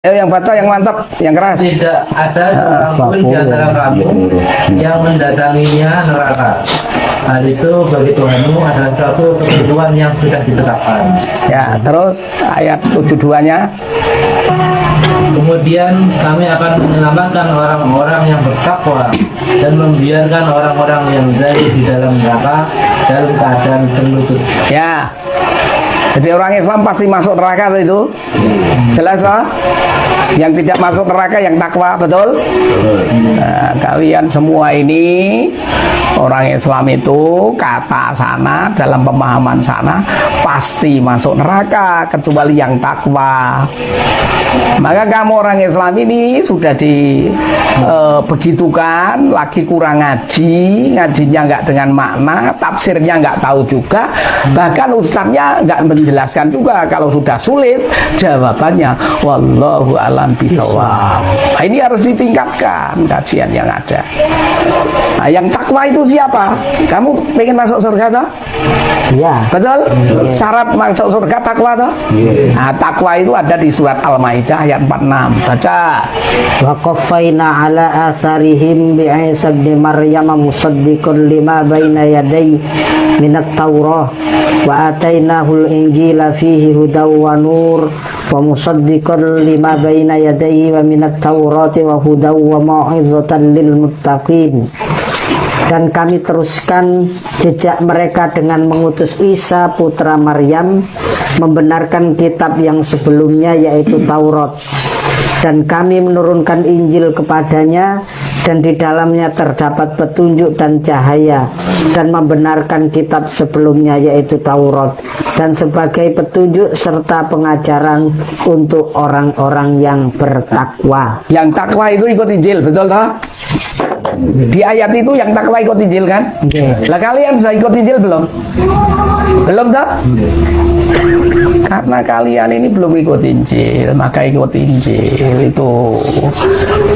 Ayo yang baca yang mantap, yang keras. Tidak ada seorang pun di antara kamu yang mendatanginya neraka. Hal itu bagi Tuhanmu adalah suatu ketentuan yang sudah ditetapkan. Ya, terus ayat 72-nya. Kemudian kami akan menyelamatkan orang-orang yang bertakwa dan membiarkan orang-orang yang dari di dalam neraka dalam keadaan berlutut. Ya. Jadi orang Islam pasti masuk neraka itu. Jelas toh? Yang tidak masuk neraka yang takwa, betul? Nah, kalian semua ini orang Islam itu kata sana dalam pemahaman sana pasti masuk neraka kecuali yang takwa. Maka kamu orang Islam ini sudah begitukan, lagi kurang ngaji, ngajinya nggak dengan makna, tafsirnya nggak tahu juga, bahkan ustadznya nggak menjelaskan juga. Kalau sudah sulit jawabannya wallahu alam bisawab. Nah, ini harus ditingkatkan kajian yang ada. Nah, yang takwa itu siapa? Kamu pengen masuk surga toh? Iya. Betul? Syarat masuk surga takwa toh? Nah, takwa itu ada di surat Al-Maidah ayat 46. Baca. Wa qaffayna ala atharihim bi Isa ibn Maryam musaddiqan lima baina yadayhi minat Taurah wa atainahul injila fihi hudaw wa nur wa musaddiqan lima baina yadayhi wa minat Taurati wa hudaw wa mau'izatan lil muttaqin. Dan kami teruskan jejak mereka dengan mengutus Isa putra Maryam membenarkan kitab yang sebelumnya yaitu Taurat, dan kami menurunkan Injil kepadanya dan di dalamnya terdapat petunjuk dan cahaya, dan membenarkan kitab sebelumnya yaitu Taurat, dan sebagai petunjuk serta pengajaran untuk orang-orang yang bertakwa. Yang takwa itu ikut Injil, betul toh? Di ayat itu yang takwa ikut Injil kan? Lah kalian sudah ikut Injil belum? Belum toh? Karena kalian ini belum ikut Injil, maka ikut Injil itu.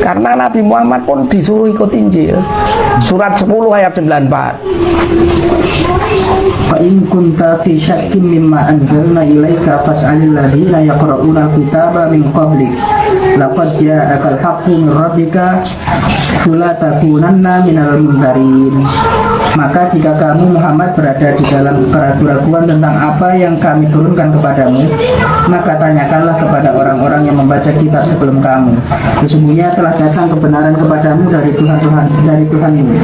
Karena Nabi Muhammad pun disuruh ikut Injil. Surat 10 ayat 94. Fa in kunta fi syakkin mimma anzalna ilaika fas'alil ladzina yaqra'una al-kitaba min qablik laqad ja'akal haqqu min rabbika fala takunanna minal mumtarin. Maka jika kamu Muhammad berada di dalam keraguan tentang apa yang kami turunkan kepadamu, maka tanyakanlah kepada orang-orang yang membaca kitab sebelum kamu. Sesungguhnya telah datang kebenaran kepadamu dari Tuhanmu.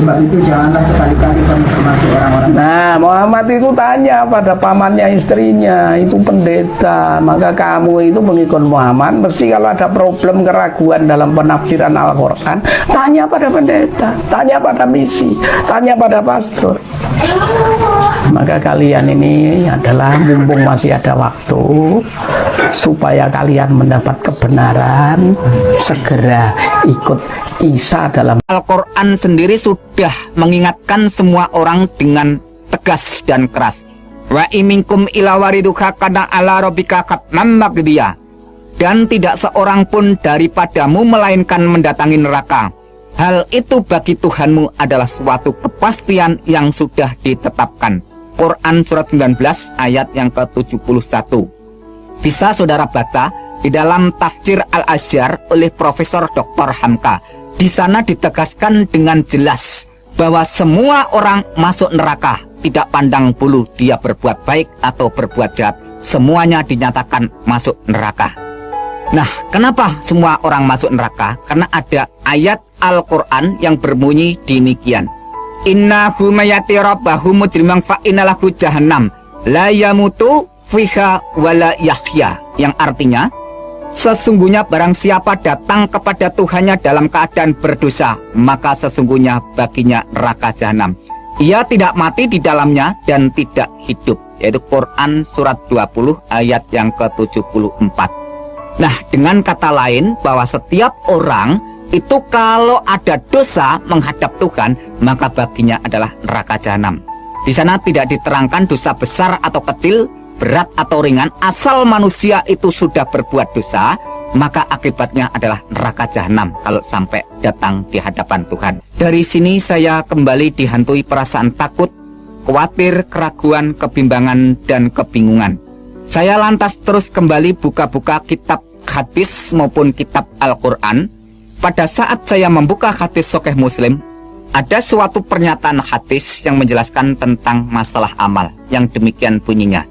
Sebab itu janganlah sekali-kali kamu termasuk orang-orang. Nah, Muhammad itu tanya pada pamannya istrinya, itu pendeta. Maka kamu itu mengikut Muhammad, mesti kalau ada problem keraguan dalam penafsiran Al-Quran, tanya pada pendeta, tanya pada misi, tanya pada pastor. Maka kalian ini adalah mumpung masih ada waktu, supaya kalian mendapat kebenaran, segera ikut Isa dalam Al-Quran sendiri sudah mengingatkan semua orang dengan tegas dan keras. Wa iminkum ila wariduha kana ala rabbika katmam magdiya. Dan tidak seorang pun daripadamu melainkan mendatangi neraka. Hal itu bagi Tuhanmu adalah suatu kepastian yang sudah ditetapkan. Quran surat 19 ayat yang ke-71. Bisa saudara baca di dalam tafsir Al-Azhar oleh Profesor Dr. Hamka. Di sana ditegaskan dengan jelas bahwa semua orang masuk neraka, tidak pandang bulu dia berbuat baik atau berbuat jahat. Semuanya dinyatakan masuk neraka. Nah, kenapa semua orang masuk neraka? Karena ada ayat Al-Quran yang berbunyi demikian. Innahu mayati rabbahu mujrimang fa innalahu jahannam la yamutu fiha wala yahya. Yang artinya, sesungguhnya barang siapa datang kepada Tuhannya dalam keadaan berdosa, maka sesungguhnya baginya neraka jahanam. Ia tidak mati di dalamnya dan tidak hidup. Yaitu Quran surat 20 ayat yang ke-74. Nah, dengan kata lain bahwa setiap orang itu kalau ada dosa menghadap Tuhan, maka baginya adalah neraka jahanam. Di sana tidak diterangkan dosa besar atau kecil, berat atau ringan, asal manusia itu sudah berbuat dosa, maka akibatnya adalah neraka jahanam kalau sampai datang di hadapan Tuhan. Dari sini saya kembali dihantui perasaan takut, khawatir, keraguan, kebimbangan, dan kebingungan. Saya lantas terus kembali buka-buka kitab hadis maupun kitab Al-Quran, pada saat saya membuka hadis Sahih Muslim, ada suatu pernyataan hadis yang menjelaskan tentang masalah amal yang demikian bunyinya.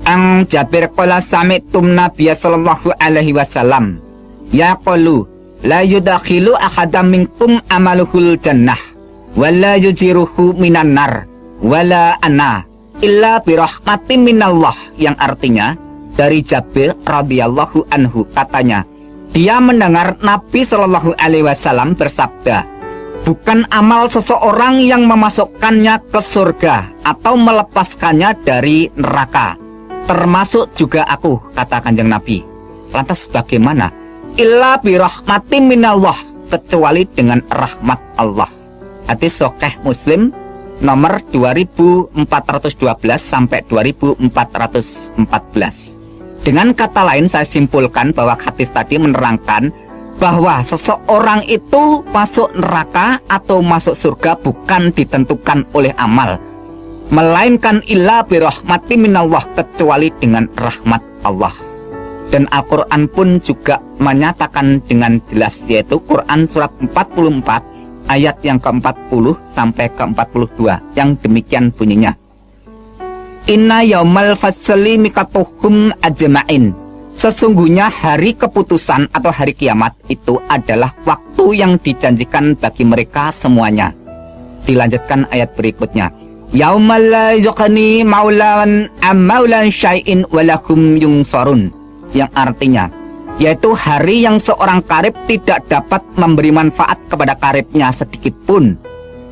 Ang Jabir qala sami'tum Nabiya sallallahu alaihi wasallam yaqulu la yudakhilu ahadam minkum amaluhul jannah wala yujiruhu minan nar wala ana illa birahmatin minallah, yang artinya dari Jabir radhiyallahu anhu, katanya dia mendengar Nabi sallallahu alaihi wasallam bersabda, bukan amal seseorang yang memasukkannya ke surga atau melepaskannya dari neraka, termasuk juga aku, kata Kanjeng Nabi. Lantas bagaimana? Illa birahmatin minallah, kecuali dengan rahmat Allah. Hadis Sahih Muslim nomor 2412 sampai 2414. Dengan kata lain, saya simpulkan bahwa hadis tadi menerangkan bahwa seseorang itu masuk neraka atau masuk surga bukan ditentukan oleh amal, melainkan illa birahmati minallah, kecuali dengan rahmat Allah. Dan Al-Quran pun juga menyatakan dengan jelas, yaitu Quran surat 44 ayat yang ke-40 sampai ke-42 yang demikian bunyinya. Inna yaumal fasli mikatuhum ajma'in. Sesungguhnya hari keputusan atau hari kiamat itu adalah waktu yang dijanjikan bagi mereka semuanya. Dilanjutkan ayat berikutnya. Yaumal la yuqni maulan amaulan syai'in walahum yungsarun, yang artinya yaitu hari yang seorang karib tidak dapat memberi manfaat kepada karibnya sedikit pun,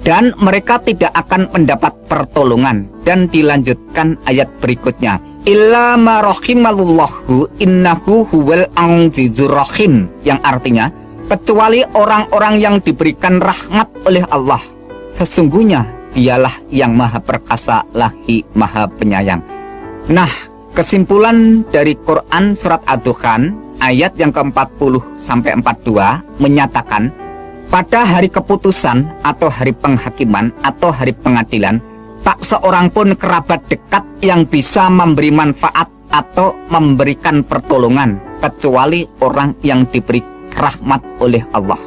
dan mereka tidak akan mendapat pertolongan. Dan dilanjutkan ayat berikutnya, illa ma rahimallahu innahu huwal azizur rahim, yang artinya kecuali orang-orang yang diberikan rahmat oleh Allah, sesungguhnya dialah yang maha perkasa lagi maha penyayang. Nah, kesimpulan dari Quran surat Ad-Dukhan ayat yang ke-40 sampai 42 menyatakan pada hari keputusan atau hari penghakiman atau hari pengadilan, tak seorang pun kerabat dekat yang bisa memberi manfaat atau memberikan pertolongan kecuali orang yang diberi rahmat oleh Allah.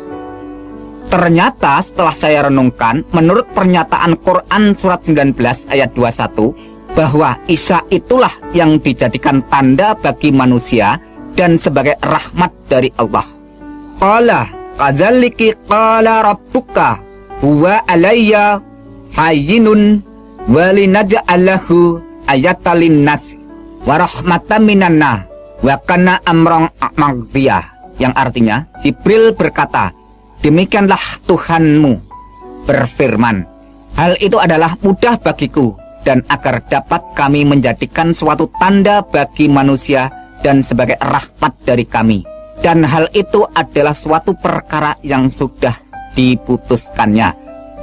Ternyata setelah saya renungkan, menurut pernyataan Quran surat 19 ayat 21, bahwa Isa itulah yang dijadikan tanda bagi manusia dan sebagai rahmat dari Allah. Qala kadzalika qala rabbuka huwa alayya hayyinun walinaj'alahu ayatan linnas wa rahmatan minanna wa kana amran maqdiyah, yang artinya Jibril berkata, demikianlah Tuhanmu berfirman, hal itu adalah mudah bagiku, dan agar dapat kami menjadikan suatu tanda bagi manusia dan sebagai rahmat dari kami. Dan hal itu adalah suatu perkara yang sudah diputuskannya.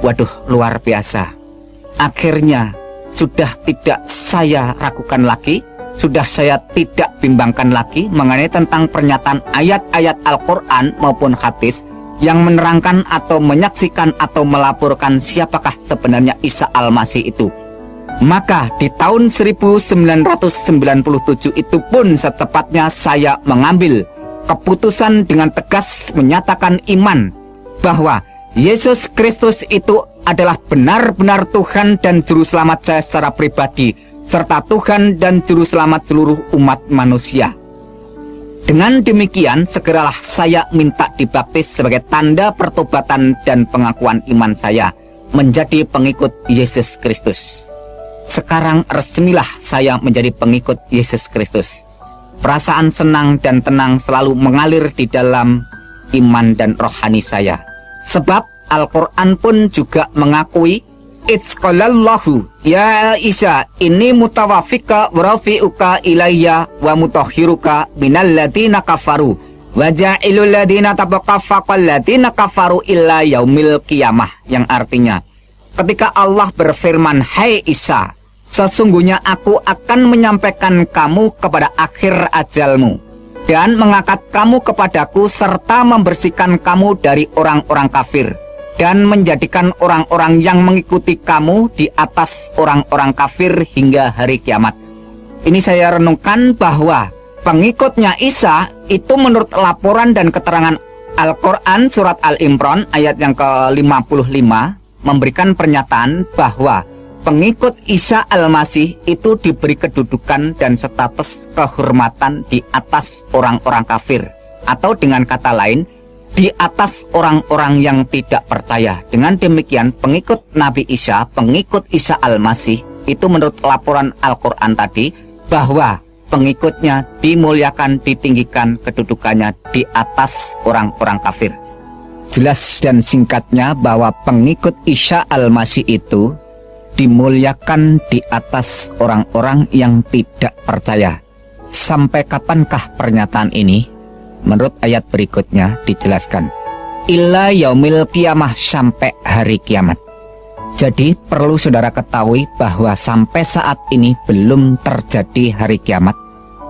Waduh, luar biasa. Akhirnya sudah tidak saya ragukan lagi, sudah saya tidak bimbangkan lagi mengenai tentang pernyataan ayat-ayat Al-Quran maupun hadis yang menerangkan atau menyaksikan atau melaporkan siapakah sebenarnya Isa Al-Masih itu. Maka di tahun 1997 itu pun secepatnya saya mengambil keputusan dengan tegas menyatakan iman bahwa Yesus Kristus itu adalah benar-benar Tuhan dan Juru Selamat saya secara pribadi, serta Tuhan dan Juru Selamat seluruh umat manusia. Dengan demikian, segeralah saya minta dibaptis sebagai tanda pertobatan dan pengakuan iman saya menjadi pengikut Yesus Kristus. Sekarang resmilah saya menjadi pengikut Yesus Kristus. Perasaan senang dan tenang selalu mengalir di dalam iman dan rohani saya. Sebab Al-Quran pun juga mengakui, Itzqalallahu ya Isa ini mutawafika warafi'uka ilayya wa mutahhiruka minal ladina kafaru wa ja'ilul ladina tabaqafaqal ladina kafaru illa yaumil qiyamah, yang artinya ketika Allah berfirman, hai Isa, sesungguhnya aku akan menyampaikan kamu kepada akhir ajalmu dan mengangkat kamu kepadaku serta membersihkan kamu dari orang-orang kafir dan menjadikan orang-orang yang mengikuti kamu di atas orang-orang kafir hingga hari kiamat. Ini saya renungkan bahwa pengikutnya Isa itu menurut laporan dan keterangan Al-Quran surat Al-Imran ayat yang ke-55 memberikan pernyataan bahwa pengikut Isa Al-Masih itu diberi kedudukan dan status kehormatan di atas orang-orang kafir, atau dengan kata lain, di atas orang-orang yang tidak percaya. Dengan demikian, pengikut Nabi Isa, pengikut Isa Al-Masih itu menurut laporan Al-Quran tadi, bahwa pengikutnya dimuliakan, ditinggikan kedudukannya di atas orang-orang kafir. Jelas dan singkatnya bahwa pengikut Isa Al-Masih itu dimuliakan di atas orang-orang yang tidak percaya. Sampai kapankah pernyataan ini? Menurut ayat berikutnya dijelaskan, illa yaumil kiamah, sampai hari kiamat. Jadi perlu saudara ketahui bahwa sampai saat ini belum terjadi hari kiamat.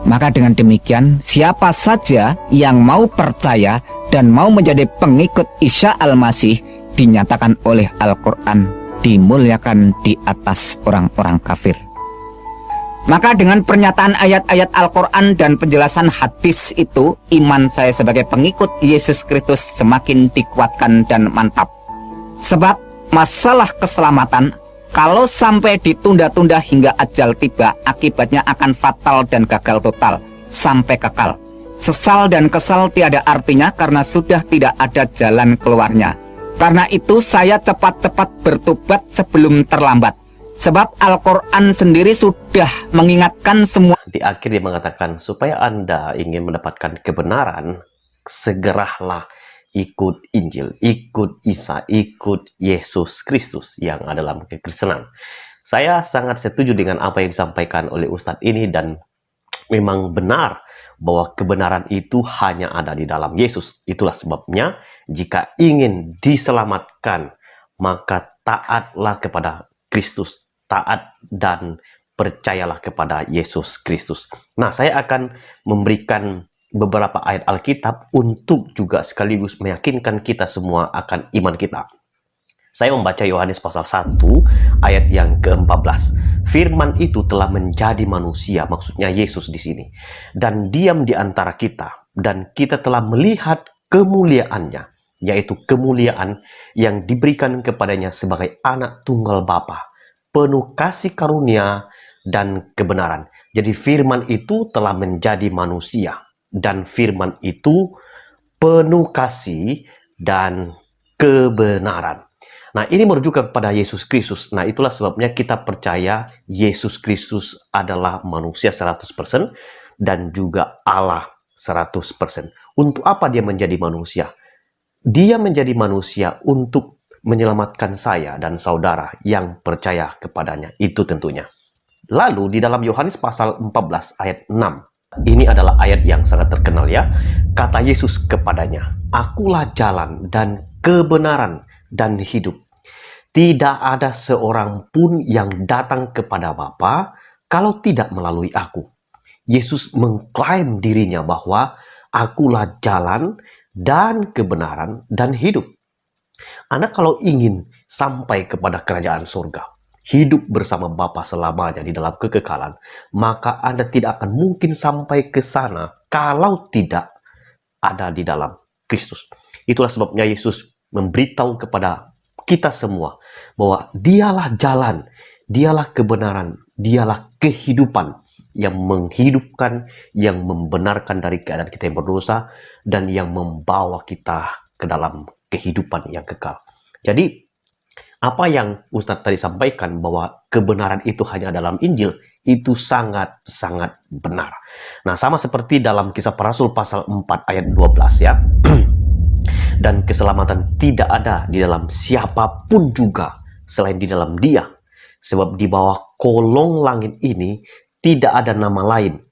Maka dengan demikian, siapa saja yang mau percaya dan mau menjadi pengikut Isa Al-Masih dinyatakan oleh Al-Quran dimuliakan di atas orang-orang kafir. Maka dengan pernyataan ayat-ayat Al-Quran dan penjelasan hadis itu, iman saya sebagai pengikut Yesus Kristus semakin dikuatkan dan mantap. Sebab masalah keselamatan, kalau sampai ditunda-tunda hingga ajal tiba, akibatnya akan fatal dan gagal total, sampai kekal. Sesal dan kesal tiada artinya karena sudah tidak ada jalan keluarnya. Karena itu saya cepat-cepat bertobat sebelum terlambat. Sebab Al-Quran sendiri sudah mengingatkan semua. Di akhir dia mengatakan, supaya Anda ingin mendapatkan kebenaran, segeralah ikut Injil, ikut Isa, ikut Yesus Kristus yang ada dalam kekristenan. Saya sangat setuju dengan apa yang disampaikan oleh Ustadz ini, dan memang benar bahwa kebenaran itu hanya ada di dalam Yesus. Itulah sebabnya jika ingin diselamatkan, maka taatlah kepada Kristus, taat dan percayalah kepada Yesus Kristus. Nah, saya akan memberikan beberapa ayat Alkitab untuk juga sekaligus meyakinkan kita semua akan iman kita. Saya membaca Yohanes pasal 1 ayat yang ke-14. Firman itu telah menjadi manusia, maksudnya Yesus di sini, dan diam di antara kita, dan kita telah melihat kemuliaannya, yaitu kemuliaan yang diberikan kepadanya sebagai anak tunggal Bapa, penuh kasih karunia dan kebenaran. Jadi firman itu telah menjadi manusia, dan firman itu penuh kasih dan kebenaran. Nah, ini merujuk kepada Yesus Kristus. Nah, itulah sebabnya kita percaya Yesus Kristus adalah manusia 100% dan juga Allah 100%. Untuk apa dia menjadi manusia? Dia menjadi manusia untuk menyelamatkan saya dan saudara yang percaya kepadanya. Itu tentunya. Lalu di dalam Yohanes pasal 14 ayat 6. Ini adalah ayat yang sangat terkenal ya. Kata Yesus kepadanya, akulah jalan dan kebenaran dan hidup. Tidak ada seorang pun yang datang kepada Bapa kalau tidak melalui aku. Yesus mengklaim dirinya bahwa akulah jalan dan kebenaran dan hidup. Anda kalau ingin sampai kepada kerajaan surga, hidup bersama Bapa selamanya di dalam kekekalan, maka Anda tidak akan mungkin sampai ke sana kalau tidak ada di dalam Kristus. Itulah sebabnya Yesus memberitahu kepada kita semua bahwa dialah jalan, dialah kebenaran, dialah kehidupan yang menghidupkan, yang membenarkan dari keadaan kita yang berdosa, dan yang membawa kita ke dalam kehidupan yang kekal. Jadi, apa yang Ustadz tadi sampaikan bahwa kebenaran itu hanya dalam Injil, itu sangat-sangat benar. Nah, sama seperti dalam Kisah Para Rasul pasal 4 ayat 12 ya. Dan keselamatan tidak ada di dalam siapapun juga selain di dalam Dia. Sebab di bawah kolong langit ini tidak ada nama lain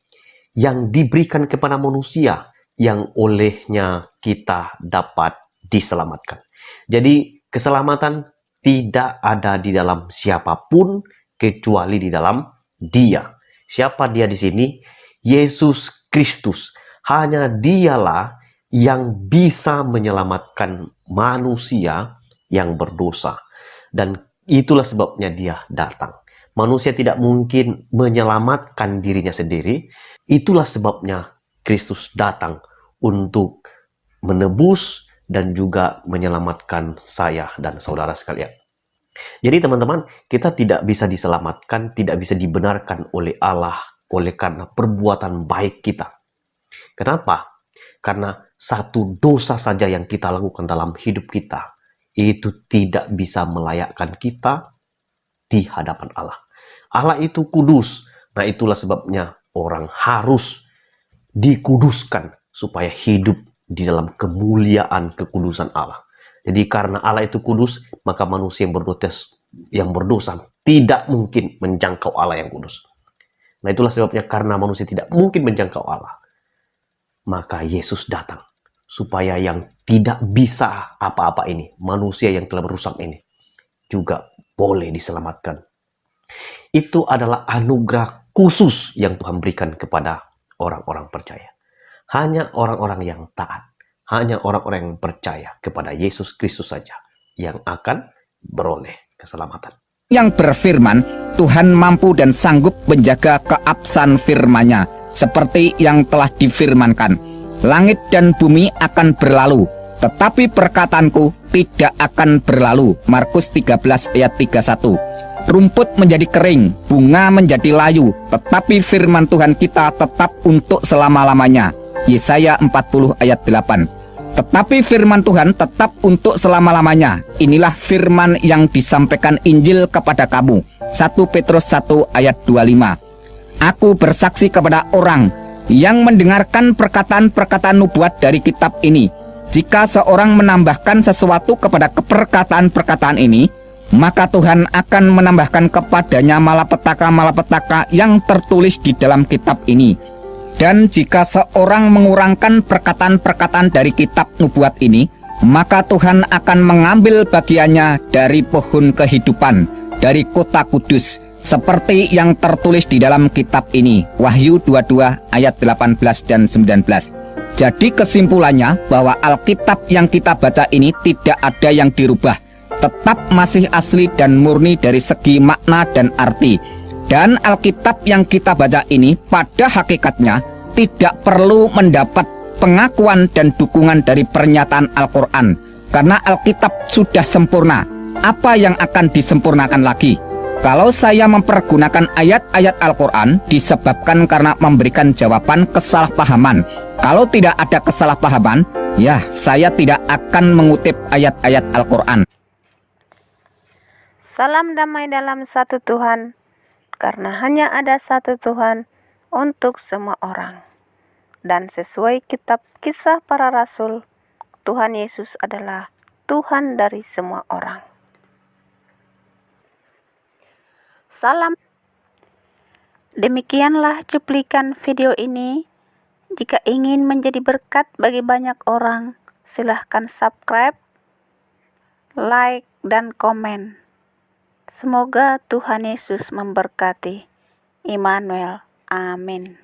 yang diberikan kepada manusia yang olehnya kita dapat diselamatkan. Jadi keselamatan tidak ada di dalam siapapun kecuali di dalam Dia. Siapa Dia di sini? Yesus Kristus. Hanya Dialah yang bisa menyelamatkan manusia yang berdosa. Dan itulah sebabnya Dia datang. Manusia tidak mungkin menyelamatkan dirinya sendiri. Itulah sebabnya Kristus datang untuk menebus dan juga menyelamatkan saya dan saudara sekalian. Jadi teman-teman, kita tidak bisa diselamatkan, tidak bisa dibenarkan oleh Allah oleh karena perbuatan baik kita. Kenapa? Karena satu dosa saja yang kita lakukan dalam hidup kita, itu tidak bisa melayakkan kita di hadapan Allah. Allah itu kudus. Nah, itulah sebabnya orang harus dikuduskan supaya hidup di dalam kemuliaan kekudusan Allah. Jadi karena Allah itu kudus, maka manusia yang berdosa tidak mungkin menjangkau Allah yang kudus. Nah, itulah sebabnya karena manusia tidak mungkin menjangkau Allah, maka Yesus datang supaya yang tidak bisa apa-apa ini, manusia yang telah berusak ini, juga boleh diselamatkan. Itu adalah anugerah khusus yang Tuhan berikan kepada orang-orang percaya. Hanya orang-orang yang taat, hanya orang-orang yang percaya kepada Yesus Kristus saja yang akan beroleh keselamatan. Yang berfirman, Tuhan mampu dan sanggup menjaga keabsahan firman-Nya, seperti yang telah difirmankan. Langit dan bumi akan berlalu, tetapi perkataanku tidak akan berlalu. Markus 13 ayat 31. Rumput menjadi kering, bunga menjadi layu, tetapi firman Tuhan kita tetap untuk selama-lamanya. Yesaya 40 ayat 8. Tetapi firman Tuhan tetap untuk selama-lamanya. Inilah firman yang disampaikan Injil kepada kamu. 1 Petrus 1 ayat 25. Aku bersaksi kepada orang yang mendengarkan perkataan-perkataan nubuat dari kitab ini. Jika seorang menambahkan sesuatu kepada perkataan-perkataan ini, maka Tuhan akan menambahkan kepadanya malapetaka-malapetaka yang tertulis di dalam kitab ini. Dan jika seorang mengurangkan perkataan-perkataan dari kitab nubuat ini, maka Tuhan akan mengambil bagiannya dari pohon kehidupan, dari kota kudus, seperti yang tertulis di dalam kitab ini. Wahyu 22 ayat 18 dan 19. Jadi kesimpulannya bahwa Alkitab yang kita baca ini tidak ada yang dirubah, tetap masih asli dan murni dari segi makna dan arti. Dan Alkitab yang kita baca ini pada hakikatnya tidak perlu mendapat pengakuan dan dukungan dari pernyataan Al-Quran, karena Alkitab sudah sempurna. Apa yang akan disempurnakan lagi? Kalau saya mempergunakan ayat-ayat Al-Quran disebabkan karena memberikan jawaban kesalahpahaman. Kalau tidak ada kesalahpahaman, ya saya tidak akan mengutip ayat-ayat Al-Quran. Salam damai dalam satu Tuhan, karena hanya ada satu Tuhan untuk semua orang. Dan sesuai kitab Kisah Para Rasul, Tuhan Yesus adalah Tuhan dari semua orang. Salam. Demikianlah cuplikan video ini. Jika ingin menjadi berkat bagi banyak orang, silahkan subscribe, like, dan komen. Semoga Tuhan Yesus memberkati. Immanuel. Amin.